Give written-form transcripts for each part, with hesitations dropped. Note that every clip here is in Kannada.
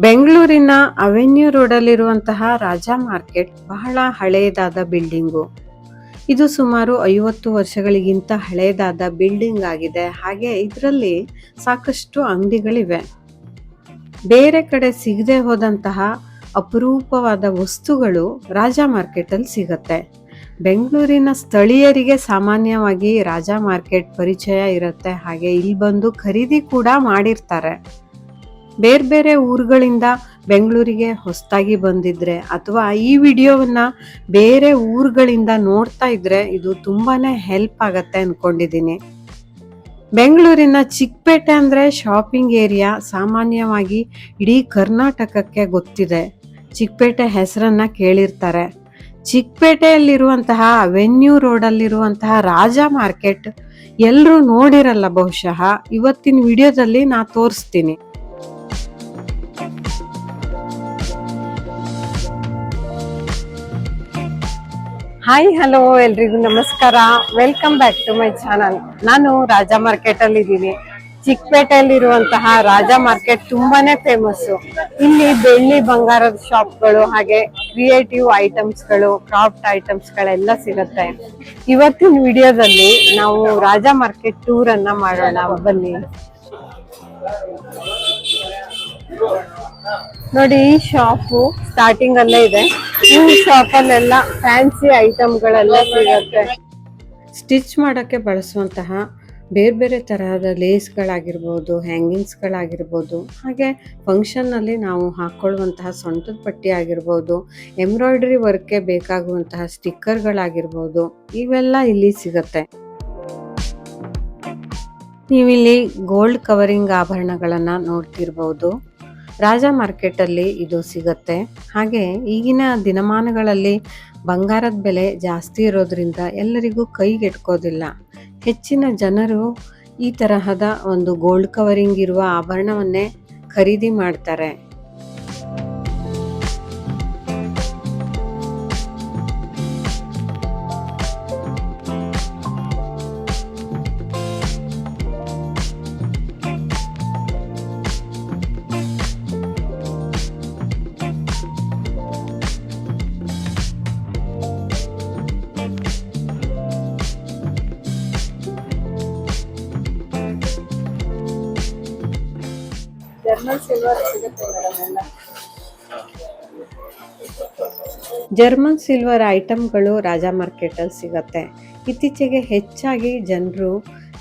ಬೆಂಗಳೂರಿನ ಅವೆನ್ಯೂ ರೋಡಲ್ಲಿರುವಂತಹ ರಾಜಾ ಮಾರ್ಕೆಟ್ ಬಹಳ ಹಳೆಯದಾದ ಬಿಲ್ಡಿಂಗು. ಇದು ಸುಮಾರು 50 ವರ್ಷಗಳಿಗಿಂತ ಹಳೆಯದಾದ ಬಿಲ್ಡಿಂಗ್ ಆಗಿದೆ. ಹಾಗೆ ಇದರಲ್ಲಿ ಸಾಕಷ್ಟು ಅಂಗಡಿಗಳಿವೆ. ಬೇರೆ ಕಡೆ ಸಿಗದೆ ಹೋದಂತಹ ಅಪರೂಪವಾದ ವಸ್ತುಗಳು ರಾಜಾ ಮಾರ್ಕೆಟಲ್ಲಿ ಸಿಗತ್ತೆ. ಬೆಂಗಳೂರಿನ ಸ್ಥಳೀಯರಿಗೆ ಸಾಮಾನ್ಯವಾಗಿ ರಾಜಾ ಮಾರ್ಕೆಟ್ ಪರಿಚಯ ಇರುತ್ತೆ. ಹಾಗೆ ಇಲ್ಲಿ ಬಂದು ಖರೀದಿ ಕೂಡ ಮಾಡಿರ್ತಾರೆ. ಬೇರೆ ಬೇರೆ ಊರುಗಳಿಂದ ಬೆಂಗಳೂರಿಗೆ ಹೊಸದಾಗಿ ಬಂದಿದ್ರೆ ಅಥವಾ ಈ ವಿಡಿಯೋವನ್ನ ಬೇರೆ ಊರುಗಳಿಂದ ನೋಡ್ತಾ ಇದ್ರೆ ಇದು ತುಂಬಾನೇ ಹೆಲ್ಪ್ ಆಗತ್ತೆ ಅನ್ಕೊಂಡಿದ್ದೀನಿ. ಬೆಂಗಳೂರಿನ ಚಿಕ್ಕಪೇಟೆ ಅಂದ್ರೆ ಶಾಪಿಂಗ್ ಏರಿಯಾ ಸಾಮಾನ್ಯವಾಗಿ ಇಡೀ ಕರ್ನಾಟಕಕ್ಕೆ ಗೊತ್ತಿದೆ. ಚಿಕ್ಕಪೇಟೆ ಹೆಸರನ್ನ ಕೇಳಿರ್ತಾರೆ. ಚಿಕ್ಕಪೇಟೆಯಲ್ಲಿರುವಂತಹ ಅವೆನ್ಯೂ ರೋಡಲ್ಲಿರುವಂತಹ ರಾಜಾ ಮಾರ್ಕೆಟ್ ಎಲ್ಲರೂ ನೋಡಿರಲ್ಲ ಬಹುಶಃ. ಇವತ್ತಿನ ವಿಡಿಯೋದಲ್ಲಿ ನಾ ತೋರಿಸ್ತೀನಿ. ಹಾಯ್ ಹಲೋ ಎಲ್ರಿಗೂ ನಮಸ್ಕಾರ. Welcome back to my channel. ನಾನು ರಾಜಾ ಮಾರ್ಕೆಟ್ ಅಲ್ಲಿ ಇದ್ದೀನಿ. ಚಿಕ್ಕಪೇಟೆಯಲ್ಲಿರುವಂತಹ ರಾಜಾ ಮಾರ್ಕೆಟ್ ತುಂಬಾನೇ ಫೇಮಸ್. ಇಲ್ಲಿ ಬೆಳ್ಳಿ ಬಂಗಾರದ ಶಾಪ್ಗಳು ಹಾಗೆ ಕ್ರಿಯೇಟಿವ್ ಐಟಮ್ಸ್ಗಳು, ಕ್ರಾಫ್ಟ್ ಐಟಮ್ಸ್ಗಳೆಲ್ಲ ಸಿಗುತ್ತೆ. ಇವತ್ತಿನ ವಿಡಿಯೋದಲ್ಲಿ ನಾವು ರಾಜಾ ಮಾರ್ಕೆಟ್ ಟೂರ್ ಅನ್ನ ಮಾಡೋಣ, ಬನ್ನಿ. ನೋಡಿ, ಈ ಶಾಪು ಸ್ಟಾರ್ಟಿಂಗ್ ಅಲ್ಲೇ ಇದೆ. ಈ ಶಾಪ್ ಅಲ್ಲೆಲ್ಲ ಫ್ಯಾನ್ಸಿ ಐಟಮ್ಗಳೆಲ್ಲ ಸಿಗುತ್ತೆ. ಸ್ಟಿಚ್ ಮಾಡಕ್ಕೆ ಬಳಸುವಂತಹ ಬೇರೆ ಬೇರೆ ತರಹದ ಲೇಸ್ಗಳಾಗಿರ್ಬೋದು, ಹ್ಯಾಂಗಿಂಗ್ಸ್ಗಳಾಗಿರ್ಬೋದು, ಹಾಗೆ ಫಂಕ್ಷನ್ ಅಲ್ಲಿ ನಾವು ಹಾಕೊಳ್ಳುವಂತಹ ಸೊಂಟದ ಪಟ್ಟಿ ಆಗಿರ್ಬೋದು, ಎಂಬ್ರಾಯ್ಡರಿ ವರ್ಕ್ಗೆ ಬೇಕಾಗುವಂತಹ ಸ್ಟಿಕ್ಕರ್ಗಳಾಗಿರ್ಬೋದು, ಇವೆಲ್ಲ ಇಲ್ಲಿ ಸಿಗುತ್ತೆ. ನೀವಿಲ್ಲಿ ಗೋಲ್ಡ್ ಕವರಿಂಗ್ ಆಭರಣಗಳನ್ನ ನೋಡ್ತಿರ್ಬೋದು. ರಾಜಾ ಮಾರ್ಕೆಟ್ ಅಲ್ಲಿ ಇದು ಸಿಗತ್ತೆ. ಹಾಗೆ ಈಗಿನ ದಿನಮಾನಗಳಲ್ಲಿ ಬಂಗಾರದ ಬೆಲೆ ಜಾಸ್ತಿ ಇರೋದ್ರಿಂದ ಎಲ್ಲರಿಗೂ ಕೈಗೆಟ್ಕೋದಿಲ್ಲ. ಹೆಚ್ಚಿನ ಜನರು ಈ ತರಹದ ಒಂದು ಗೋಲ್ಡ್ ಕವರಿಂಗ್ ಇರುವ ಆಭರಣವನ್ನೇ ಖರೀದಿ ಮಾಡ್ತಾರೆ. ಜರ್ಮನ್ ಸಿಲ್ವರ್ ಐಟಮ್ಗಳು ರಾಜಾ ಮಾರ್ಕೆಟ್ ಅಲ್ಲಿ ಸಿಗತ್ತೆ. ಇತ್ತೀಚೆಗೆ ಹೆಚ್ಚಾಗಿ ಜನರು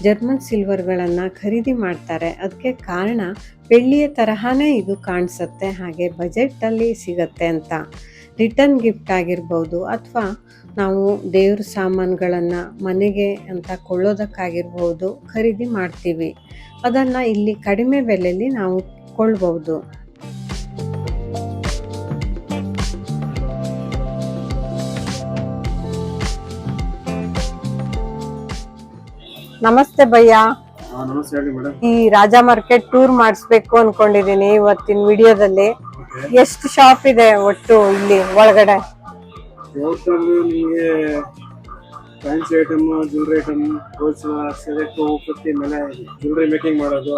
ಜರ್ಮನ್ ಸಿಲ್ವರ್ಗಳನ್ನ ಖರೀದಿ ಮಾಡ್ತಾರೆ. ಅದಕ್ಕೆ ಕಾರಣ ಬೆಳ್ಳಿಯ ತರಹನೇ ಇದು ಕಾಣಿಸುತ್ತೆ, ಹಾಗೆ ಬಜೆಟ್ ಅಲ್ಲಿ ಸಿಗತ್ತೆ ಅಂತ. ರಿಟರ್ನ್ ಗಿಫ್ಟ್ ಆಗಿರ್ಬೋದು ಅಥವಾ ನಾವು ದೇವ್ರ ಸಾಮಾನುಗಳನ್ನ ಮನೆಗೆ ಅಂತ ಕೊಳ್ಳೋದಕ್ಕಾಗಿರ್ಬೋದು ಖರೀದಿ ಮಾಡ್ತೀವಿ. ಅದನ್ನ ಇಲ್ಲಿ ಕಡಿಮೆ ಬೆಲೆಯಲ್ಲಿ ನಾವು ಕೊಳ್ಳಬಹುದು. ನಮಸ್ತೆ ಭಯ್ಯ. ಈ ರಾಜಾ ಮಾರ್ಕೆಟ್ ಟೂರ್ ಮಾಡಿಸ್ಬೇಕು ಅನ್ಕೊಂಡಿದೀನಿ ಇವತ್ತಿನ ವಿಡಿಯೋದಲ್ಲಿ. ಎಷ್ಟು ಶಾಪ್ ಇದೆ ಒಟ್ಟು ಇಲ್ಲಿ ಒಳಗಡೆ? ನಿಮಗೆ fancy item, jewellery item, select 50 ಮೇಲೆ ಜ್ಯುವೆಲ್ರಿ ಮೇಕಿಂಗ್ ಮಾಡೋದು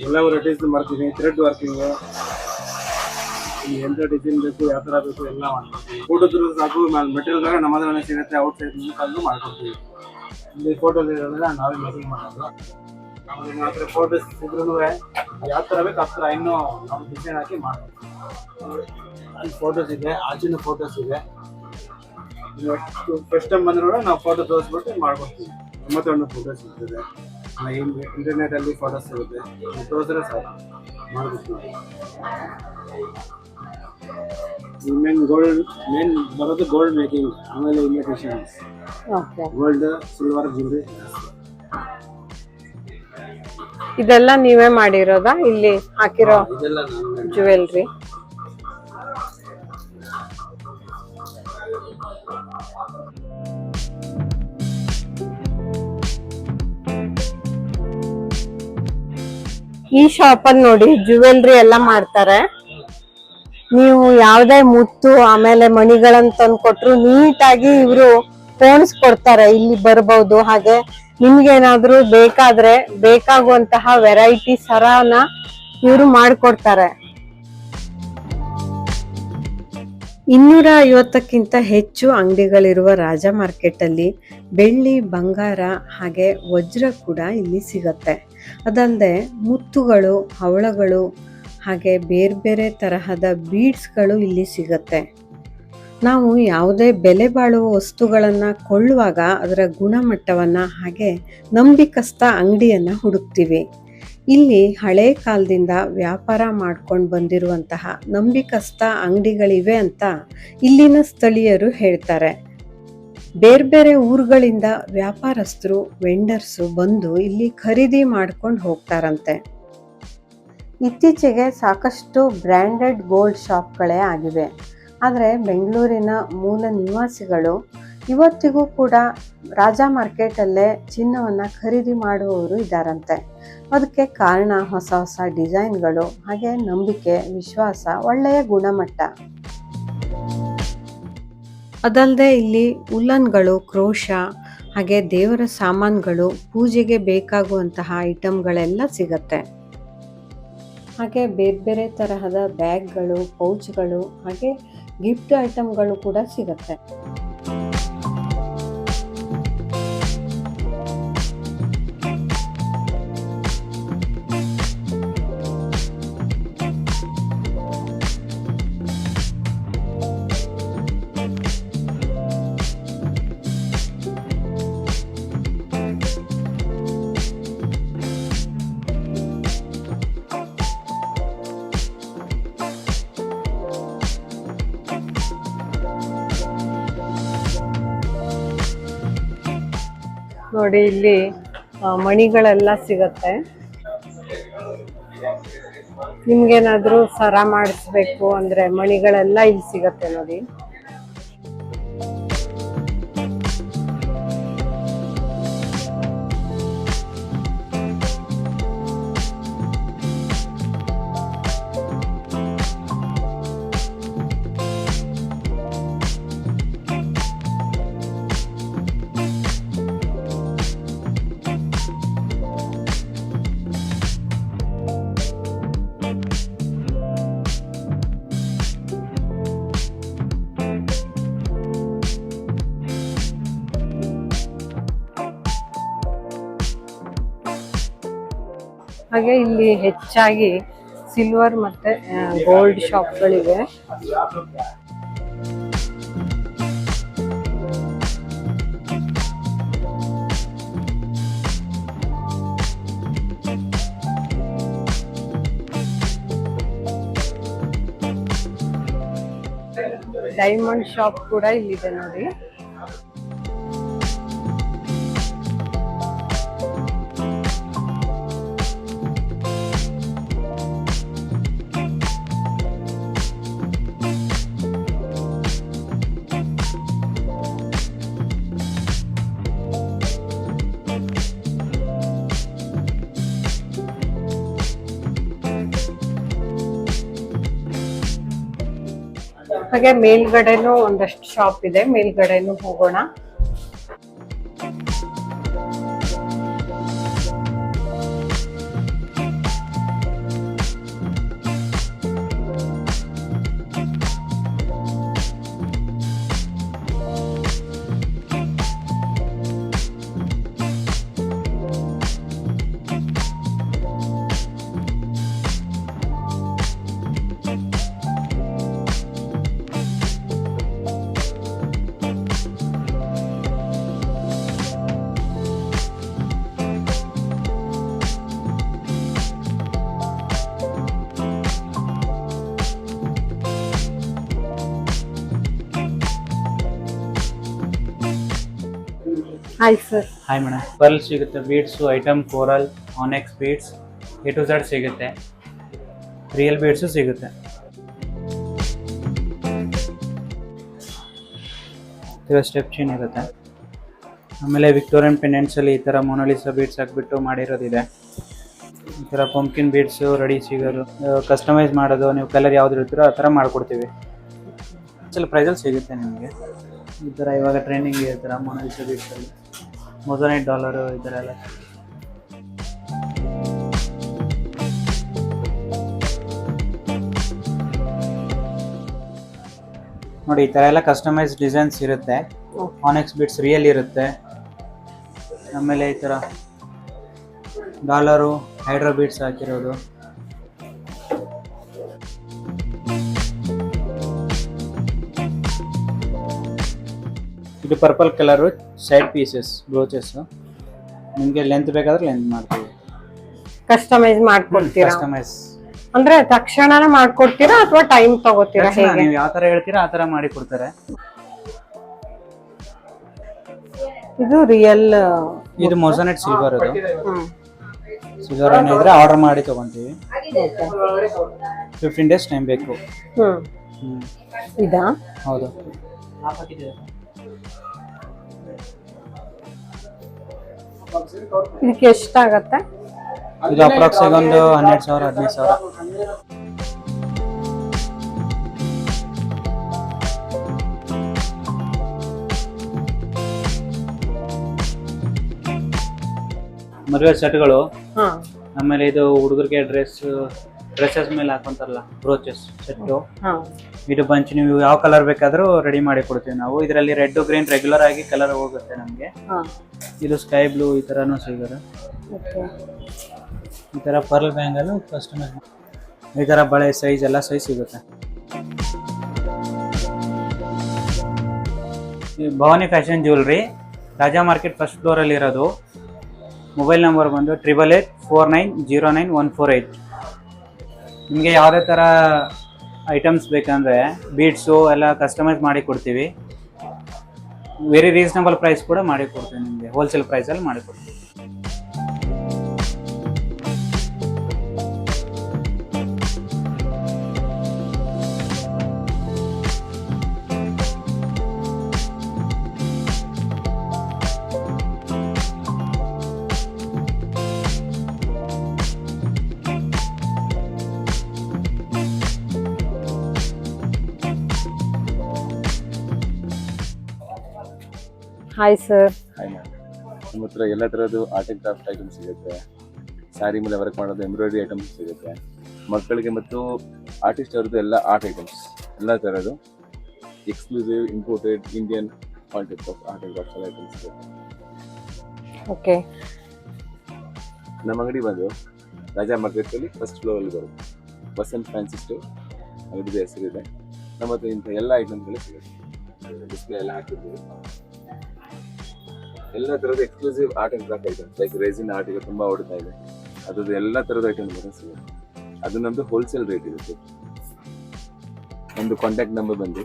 ಎಲ್ಲ ವೆರೈಟೀಸ್ ಮಾಡ್ತೀವಿ. ಥ್ರೆಡ್ ವರ್ಕಿಂಗ್, ಎಂಥ ಡಿಸೈನ್ ಬೇಕು, ಯಾವ ಥರ ಬೇಕು ಎಲ್ಲ ಮಾಡ್ಕೊಡ್ತೀವಿ. ಫೋಟೋದ್ರು ಸಾಕು, ಮೆಟೀರಿಯಲ್ ನಮ್ಮ ಹತ್ರನೇ ಸಿಗುತ್ತೆ. ಔಟ್ ಸೈಡ್ ಮುಖಾಂತರ ಮಾಡ್ಕೊಡ್ತೀವಿ. ಇಲ್ಲಿ ಫೋಟೋಸ್ ಇರೋದೆಲ್ಲ ನಾವೇ ಮೇಕಿಂಗ್ ಮಾಡೋದು. ನಮ್ಮ ಹತ್ರ ಫೋಟೋಸ್ ಇದ್ರೂ ಯಾವ ಥರ ಬೇಕು ಆ ಥರ ಇನ್ನೂ ನಾವು ಡಿಸೈನ್ ಹಾಕಿ ಮಾಡ್ಕೊಡ್ತೀವಿ. ಅಲ್ಲಿ ಫೋಟೋಸ್ ಇದೆ, ಆಚಿನ ಫೋಟೋಸ್ ಇದೆ. ಫಸ್ಟ್ ಟೈಮ್ ಬಂದ್ರೆ ನಾವು ಫೋಟೋ ತೋರಿಸ್ಬಿಟ್ಟು ಮಾಡ್ಕೊಡ್ತೀವಿ. 91 ಫೋಟೋಸ್ ಇರ್ತದೆ. ಇಂಟರ್ನೆಟ್ ಅಲ್ಲಿ ಫೋಟೋಸ್ ಸಿಗುತ್ತೆ, ತೋರಿಸಿದ್ರೆ ಸಾಕು ಮಾಡ್ಕೊಡ್ತೀವಿ. ಮೇನ್ ಬರೋದು ಗೋಲ್ಡ್ ಮೇಕಿಂಗ್, ಆಮೇಲೆ ಇಮಿಟೇಷನ್ಸ್, ಗೋಲ್ಡ್ ಸಿಲ್ವರ್ ಜ್ಯುವೆಲ್ರಿ. ಇದೆಲ್ಲ ನೀವೇ ಮಾಡಿರೋದಾ ಇಲ್ಲಿ ಹಾಕಿರೋ ಜ್ಯುವೆಲ್ರಿ? ಈ ಶಾಪ್ ಅಲ್ಲಿ ನೋಡಿ ಜ್ಯುವೆಲ್ರಿ ಎಲ್ಲ ಮಾಡ್ತಾರೆ. ನೀವು ಯಾವ್ದೇ ಮುತ್ತು ಆಮೇಲೆ ಮಣಿಗಳನ್ನ ತಂದು ಕೊಟ್ರು ನೀಟಾಗಿ ಇವರು ಪೋಣಿಸ್ಕೊಡ್ತಾರೆ. ಇಲ್ಲಿ ಬರ್ಬಹುದು. ಹಾಗೆ ನಿಮ್ಗೇನಾದ್ರೂ ಬೇಕಾದ್ರೆ ಬೇಕಾಗುವಂತಹ ವೆರೈಟಿ ಸರಾನ ಇವರು ಮಾಡ್ಕೊಡ್ತಾರೆ. 250ಕ್ಕಿಂತ ಹೆಚ್ಚು ಅಂಗಡಿಗಳಿರುವ ರಾಜ ಮಾರ್ಕೆಟಲ್ಲಿ ಬೆಳ್ಳಿ, ಬಂಗಾರ ಹಾಗೆ ವಜ್ರ ಕೂಡ ಇಲ್ಲಿ ಸಿಗತ್ತೆ. ಅದಲ್ಲದೆ ಮುತ್ತುಗಳು, ಹವಳಗಳು ಹಾಗೆ ಬೇರೆ ಬೇರೆ ತರಹದ ಬೀಡ್ಸ್ಗಳು ಇಲ್ಲಿ ಸಿಗತ್ತೆ. ನಾವು ಯಾವುದೇ ಬೆಲೆ ಬಾಳುವ ವಸ್ತುಗಳನ್ನು ಕೊಳ್ಳುವಾಗ ಅದರ ಗುಣಮಟ್ಟವನ್ನು ಹಾಗೆ ನಂಬಿಕಸ್ಥ ಅಂಗಡಿಯನ್ನು ಹುಡುಕ್ತೀವಿ. ಇಲ್ಲಿ ಹಳೆ ಕಾಲದಿಂದ ವ್ಯಾಪಾರ ಮಾಡ್ಕೊಂಡು ಬಂದಿರುವಂತಹ ನಂಬಿಕಸ್ಥ ಅಂಗಡಿಗಳಿವೆ ಅಂತ ಇಲ್ಲಿನ ಸ್ಥಳೀಯರು ಹೇಳ್ತಾರೆ. ಬೇರೆ ಬೇರೆ ಊರುಗಳಿಂದ ವ್ಯಾಪಾರಸ್ಥರು, ವೆಂಡರ್ಸು ಬಂದು ಇಲ್ಲಿ ಖರೀದಿ ಮಾಡ್ಕೊಂಡು ಹೋಗ್ತಾರಂತೆ. ಇತ್ತೀಚೆಗೆ ಸಾಕಷ್ಟು ಬ್ರ್ಯಾಂಡೆಡ್ ಗೋಲ್ಡ್ ಶಾಪ್ಗಳೇ ಆಗಿವೆ. ಆದರೆ ಬೆಂಗಳೂರಿನ ಮೂಲ ನಿವಾಸಿಗಳು ಇವತ್ತಿಗೂ ಕೂಡ ರಾಜ ಮಾರ್ಕೆಟಲ್ಲೇ ಚಿನ್ನವನ್ನು ಖರೀದಿ ಮಾಡುವವರು ಇದ್ದಾರಂತೆ. ಅದಕ್ಕೆ ಕಾರಣ ಹೊಸ ಹೊಸ ಡಿಸೈನ್ಗಳು ಹಾಗೆ ನಂಬಿಕೆ, ವಿಶ್ವಾಸ, ಒಳ್ಳೆಯ ಗುಣಮಟ್ಟ. ಅದಲ್ಲದೆ ಇಲ್ಲಿ ಉಲ್ಲನ್ಗಳು, ಕ್ರೋಶ ಹಾಗೆ ದೇವರ ಸಾಮಾನುಗಳು, ಪೂಜೆಗೆ ಬೇಕಾಗುವಂತಹ ಐಟಮ್ಗಳೆಲ್ಲ ಸಿಗತ್ತೆ. ಹಾಗೆ ಬೇರೆ ಬೇರೆ ತರಹದ ಬ್ಯಾಗ್ಗಳು, ಪೌಚ್ಗಳು ಹಾಗೆ ಗಿಫ್ಟ್ ಐಟಮ್ಗಳು ಕೂಡ ಸಿಗತ್ತೆ. ನೋಡಿ ಇಲ್ಲಿ ಮಣಿಗಳೆಲ್ಲ ಸಿಗತ್ತೆ. ನಿಮ್ಗೇನಾದ್ರೂ ಸರ ಮಾಡಿಸ್ಬೇಕು ಅಂದ್ರೆ ಮಣಿಗಳೆಲ್ಲ ಇಲ್ಲಿ ಸಿಗತ್ತೆ ನೋಡಿ. ಹಾಗೆ ಇಲ್ಲಿ ಹೆಚ್ಚಾಗಿ ಸಿಲ್ವರ್ ಮತ್ತೆ ಗೋಲ್ಡ್ ಶಾಪ್ಗಳಿವೆ. ಡೈಮಂಡ್ ಶಾಪ್ ಕೂಡ ಇಲ್ಲಿದೆ ನೋಡಿ. ಹಾಗೆ ಮೇಲ್ಗಡೆನೂ ಒಂದಷ್ಟು ಶಾಪ್ ಇದೆ, ಮೇಲ್ಗಡೆನೂ ಹೋಗೋಣ. Hi sir. Hi madam. Pearl ಸಿಗುತ್ತೆ, beads, item, coral, onyx beads, A to Z ಸಿಗುತ್ತೆ, ರಿಯಲ್ ಬೀಡ್ಸು ಸಿಗುತ್ತೆ. ಸ್ಟೆಪ್ ಚೈನ್ ಇರುತ್ತೆ. ಆಮೇಲೆ ವಿಕ್ಟೋರಿಯನ್ ಪೆಂಡೆಂಟ್ಸಲ್ಲಿ ಈ ಥರ ಮೊನಾಲಿಸಾ ಬೀಡ್ಸ್ ಹಾಕ್ಬಿಟ್ಟು ಮಾಡಿರೋದಿದೆ. ಈ ಥರ ಪಂಪ್ಕಿನ್ ಬೀಡ್ಸು ರೆಡಿ ಸಿಗೋದು, ಕಸ್ಟಮೈಸ್ ಮಾಡೋದು, ನೀವು ಕಲರ್ ಯಾವ್ದು ಇರ್ತೀರೋ ಆ ಥರ ಮಾಡಿಕೊಡ್ತೀವಿ. ಸ್ವಲ್ಪ ಪ್ರೈಸಲ್ಲಿ ಸಿಗುತ್ತೆ ನಿಮಗೆ. ಈ ಥರ ಇವಾಗ ಟ್ರೆಂಡಿಂಗ್ ಈ ಥರ ಮೊನಾಲಿಸಾ ಬೀಡ್ಸಲ್ಲಿ $1,000 ಈ ಥರ ಎಲ್ಲ. ನೋಡಿ ಈ ಥರ ಎಲ್ಲ ಕಸ್ಟಮೈಸ್ ಡಿಸೈನ್ಸ್ ಇರುತ್ತೆ. ಆನೆಕ್ಸ್ ಬೀಡ್ಸ್ ರಿಯಲ್ ಇರುತ್ತೆ. ಆಮೇಲೆ ಈ ಥರ ಡಾಲರು ಹೈಡ್ರೋ ಬೀಡ್ಸ್ ಹಾಕಿರೋದು. ಇದು ಪರ್ಪಲ್ ಕಲರು ಸೈಡ್ ಪೀಸಸ್ ಬ್ರೋಚಸ್. ನಿಮಗೆ ಲೆಂತ್ ಬೇಕಾದ್ರೆ ಲೆಂತ್ ಮಾಡ್ತೀವಿ. ಕಸ್ಟಮೈಸ್ ಮಾಡ್ಕೊಡ್ತೀರಾ? ಕಸ್ಟಮೈಸ್ ಅಂದ್ರೆ ತಕ್ಷಣನೇ ಮಾಡ್ಕೊಡ್ತೀರಾ ಅಥವಾ ಟೈಮ್ ತಗೋತೀರಾ? ಹೇಗೆ? ನೀವು ಯಾವ ತರ ಹೇಳ್ತೀರಾ ಆ ತರ ಮಾಡಿ ಕೊಡ್ತಾರೆ. ಇದು ರಿಯಲ್, ಇದು ಮೊಸನೆಟ್ ಸಿಲ್ವರ್. ಅದು ಸಿಲ್ವರ್ ಏನಿದ್ರೆ ಆರ್ಡರ್ ಮಾಡಿ ತಗೊಂತೀವಿ. 15 days ಟೈಮ್ ಬೇಕು. ಇದಾ? ಹೌದು. ಇದಕ್ಕೆ ಎಷ್ಟಾಗತ್ತೆ? ಇದು ಅಪ್ರಾಕ್ಸ್ ಒಂದು 12,000 15,000. ಮದುವೆ ಸೆಟ್ಗಳು. ಆಮೇಲೆ ಇದು ಹುಡುಗರಿಗೆ ಡ್ರೆಸ್ಸಸ್ ಮೇಲೆ ಹಾಕೊಂತಾರಲ್ಲ ಬ್ರೋಚಸ್ ಸೆಟ್ಟು. ಇದು ಬಂಚ್ ನೀವು ಯಾವ ಕಲರ್ ಬೇಕಾದ್ರೂ ರೆಡಿ ಮಾಡಿ ಕೊಡ್ತೀವಿ ನಾವು. ಇದರಲ್ಲಿ ರೆಡ್ ಗ್ರೀನ್ ರೆಗ್ಯುಲರ್ ಆಗಿ ಕಲರ್ ಹೋಗುತ್ತೆ ನಮಗೆ. ಇದು ಸ್ಕೈ ಬ್ಲೂ ಈ ತರನು ಸಿಗುತ್ತೆ. ಈ ತರ ಪರ್ಲ್ ಬ್ಯಾಂಗಲ್ ಕಸ್ಟಮೈಸ್, ಈ ತರ ಬಳೆ ಸೈಜ್ ಎಲ್ಲ ಸೈಜ್ ಸಿಗುತ್ತೆ. Bhavani fashion jewellery, Raja market first floor ಅಲ್ಲಿ ಇರೋದು. ಮೊಬೈಲ್ ನಂಬರ್ ಬಂದು 8884909148. ನಿಮಗೆ ಯಾವುದೇ ಥರ ಐಟಮ್ಸ್ ಬೇಕಂದರೆ ಬೀಡ್ಸು ಎಲ್ಲ ಕಸ್ಟಮೈಸ್ ಮಾಡಿ ಕೊಡ್ತೀವಿ. ವೆರಿ ರೀಸನಬಲ್ ಪ್ರೈಸ್ ಕೂಡ ಮಾಡಿ ಕೊಡ್ತೀವಿ ನಿಮಗೆ. ಹೋಲ್ಸೇಲ್ ಪ್ರೈಸಲ್ಲಿ ಮಾಡಿ ಕೊಡ್ತೀವಿ. Hi sir. Hi ma'am. ನಮ್ಮ ಹತ್ರ ಎಲ್ಲ ಥರದ್ದು ಆರ್ಟ್ ಆ್ಯಂಡ್ ಕ್ರಾಫ್ಟ್ ಐಟಮ್ಸ್ ಸಿಗುತ್ತೆ. ಸ್ಯಾರಿ ಮೇಲೆ ವರ್ಕ್ ಮಾಡೋದು, ಎಂಬ್ರಾಯ್ಡ್ರಿ ಐಟಮ್ಸ್ ಸಿಗುತ್ತೆ. ಮಕ್ಕಳಿಗೆ ಮತ್ತು ಆರ್ಟಿಸ್ಟ್ ಅವ್ರದ್ದು ಎಲ್ಲ ಆರ್ಟ್ ಐಟಮ್ಸ್ ಎಲ್ಲ ಥರದ್ದು exclusive imported Indian all type of art and craft ಎಲ್ಲ ಐಟಮ್ಸ್ ಸಿಗುತ್ತೆ. ಓಕೆ. ನಮ್ಮ ಅಂಗಡಿ ಬಂದು ರಾಜಾ ಮಾರ್ಕೆಟಲ್ಲಿ ಫಸ್ಟ್ ಫ್ಲೋರಲ್ಲಿ ಬರುತ್ತೆ. ವಸಂತ್ ಫ್ಯಾನ್ಸಿ ಸ್ಟೋರ್ ಅಂಗಡಿದ ಹೆಸರಿದೆ. ನಮ್ಮ ಹತ್ರ ಇಂಥ ಎಲ್ಲ ಐಟಮ್ಸ್ಗಳು ಸಿಗುತ್ತೆ. ಡಿಸ್ಪ್ಲೇ ಎಲ್ಲ ಹಾಕಿರ್ತೀವಿ. ಎಲ್ಲ ಥರದ exclusive art and craft items like resin art ಈಗ ತುಂಬ ಓಡ್ತಾ ಇದೆ, ಅದ್ರದ್ದು ಎಲ್ಲ ಥರದ ಐಟಮ್ಸ್ ಸಿಗುತ್ತೆ. ಅದು ನಮ್ಮದು ಹೋಲ್ಸೇಲ್ ರೇಟ್ ಇರುತ್ತೆ. ನಮ್ಮದು ಕಾಂಟ್ಯಾಕ್ಟ್ ನಂಬರ್ ಬಂದು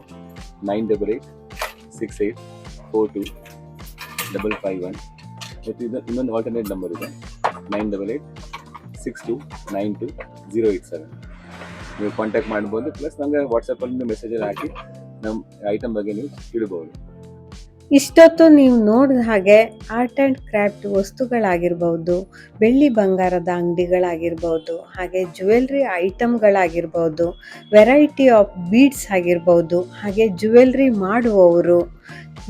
986868425551. ಮತ್ತು ಇದು ಇನ್ನೊಂದು ಆಲ್ಟರ್ನೇಟ್ ನಂಬರ್ ಇದೆ 9862922087. ನೀವು ಕಾಂಟ್ಯಾಕ್ಟ್ ಮಾಡ್ಬೋದು. ಪ್ಲಸ್ ನಮಗೆ ವಾಟ್ಸಪ್ಪಲ್ಲಿ ಮೆಸೇಜಲ್ಲಿ ಹಾಕಿ ನಮ್ಮ ಐಟಮ್ ಬಗ್ಗೆ ನೀವು ತಿಳಿಬೋದು. ಇಷ್ಟೊತ್ತು ನೀವು ನೋಡಿದ ಹಾಗೆ ಆರ್ಟ್ ಆ್ಯಂಡ್ ಕ್ರಾಫ್ಟ್ ವಸ್ತುಗಳಾಗಿರ್ಬೋದು, ಬೆಳ್ಳಿ ಬಂಗಾರದ ಅಂಗಡಿಗಳಾಗಿರ್ಬೋದು, ಹಾಗೆ ಜ್ಯುವೆಲ್ರಿ ಐಟಮ್ಗಳಾಗಿರ್ಬೋದು, ವೆರೈಟಿ ಆಫ್ ಬೀಡ್ಸ್ ಆಗಿರ್ಬೋದು, ಹಾಗೆ ಜ್ಯುವೆಲ್ರಿ ಮಾಡುವವರು,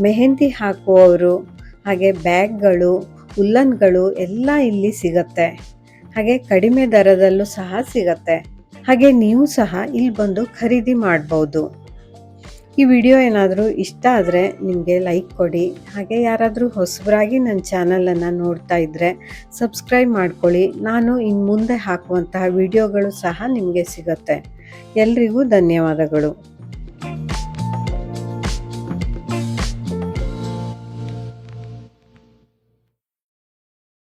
ಮೆಹಂದಿ ಹಾಕುವವರು, ಹಾಗೆ ಬ್ಯಾಗ್ಗಳು, ಉಲ್ಲನ್ಗಳು ಎಲ್ಲ ಇಲ್ಲಿ ಸಿಗತ್ತೆ. ಹಾಗೆ ಕಡಿಮೆ ದರದಲ್ಲೂ ಸಹ ಸಿಗತ್ತೆ. ಹಾಗೆ ನೀವು ಸಹ ಇಲ್ಲಿ ಬಂದು ಖರೀದಿ ಮಾಡ್ಬೋದು. ಈ ವಿಡಿಯೋ ಏನಾದರೂ ಇಷ್ಟ ಆದರೆ ನಿಮಗೆ ಲೈಕ್ ಕೊಡಿ. ಹಾಗೆ ಯಾರಾದರೂ ಹೊಸಬರಾಗಿ ನನ್ನ ಚಾನಲನ್ನು ನೋಡ್ತಾ ಇದ್ದರೆ ಸಬ್ಸ್ಕ್ರೈಬ್ ಮಾಡ್ಕೊಳ್ಳಿ. ನಾನು ಇನ್ನು ಮುಂದೆ ಹಾಕುವಂತಹ ವಿಡಿಯೋಗಳು ಸಹ ನಿಮಗೆ ಸಿಗುತ್ತೆ. ಎಲ್ರಿಗೂ ಧನ್ಯವಾದಗಳು.